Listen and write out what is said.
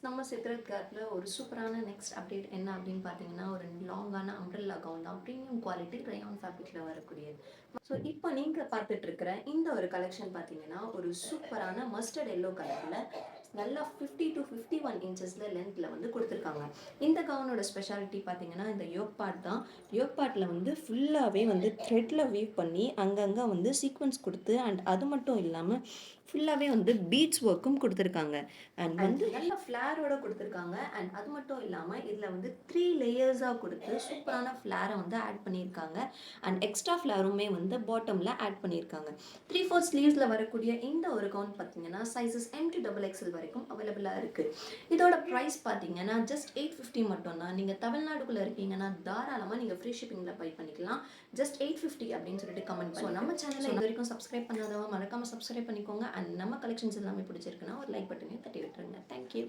நம்ம சித்ரத் கேப்ல ஒரு சூப்பரான நெக்ஸ்ட் அப்டேட் என்ன அப்படின்னு பார்த்தீங்கன்னா, ஒரு லாங்கான அம்ப்ரெல்லா கவுன் தான். பிரீமியம் குவாலிட்டி ரயான் ஃபேப்ரிக்ல வரக்கூடியது. ஸோ இப்போ நீங்க பார்த்துட்டு இருக்கிற இந்த ஒரு கலெக்ஷன் பார்த்தீங்கன்னா, ஒரு சூப்பரான மஸ்டர்ட் எல்லோ கலர்ல நல்லா 50 to 51 இன்ச்சஸ்ல லென்த்ல வந்து குடுத்துருக்காங்க. இந்த கவுனோட ஸ்பெஷாலிட்டி பார்த்தீங்கன்னா, இந்த யோக் பார்ட் தான். யோக் பார்ட்ல வந்து ஃபுல்லாவே வந்து த்ரெட்ல வீவ் பண்ணி அங்கங்க வந்து சீக்வென்ஸ் குடுத்து அண்ட் அது மட்டும் இல்லாம ஃபுல்லாவே வந்து பீட்ஸ் ஒர்க்கும் குடுத்துருக்காங்க. அண்ட் வந்து நல்ல ஃப்ளேரோட குடுத்துருக்காங்க. அண்ட் அது மட்டும் இல்லாம இதுல வந்து 3 லேயர்ஸா குடுத்து சூப்பரான ஃப்ளேர வந்து ஆட் பண்ணியிருக்காங்க. அண்ட் எக்ஸ்ட்ரா ஃப்ளேருமே வந்து பாட்டம்ல ஆட் பண்ணியிருக்காங்க. 3/4 ஸ்லீவ்ஸ்ல வரக்கூடிய இந்த ஒரு கவுன் பார்த்தீங்கன்னா, சைஸஸ் M to XXL வரைக்கும் அவைலபிளா இருக்கு. இதோட பிரைஸ் பார்த்தீங்கன்னா, ஜஸ்ட் 850 மட்டும் தான். நீங்க தமிழ்நாடுக்குள்ள இருக்கீங்கன்னா, தாராளமா நீங்க ஃப்ரீ ஷிப்பிங்ல பை பண்ணிக்கலாம். ஜஸ்ட் 850 அப்படின்னு சொல்லிட்டு கமெண்ட் பண்ணி நம்ம சேனலை இது வரைக்கும் சப்ஸ்கிரைப் பண்ணாதவங்க மறக்காம சப்ஸ்கிரைப் பண்ணிக்கோங்க. அண்ட் நம்ம கலெக்ஷன்ஸ் எல்லாமே பிடிச்சிருக்குன்னா ஒரு லைக் பட்டனையும் தட்டி விட்டுருங்க. தேங்க்யூ.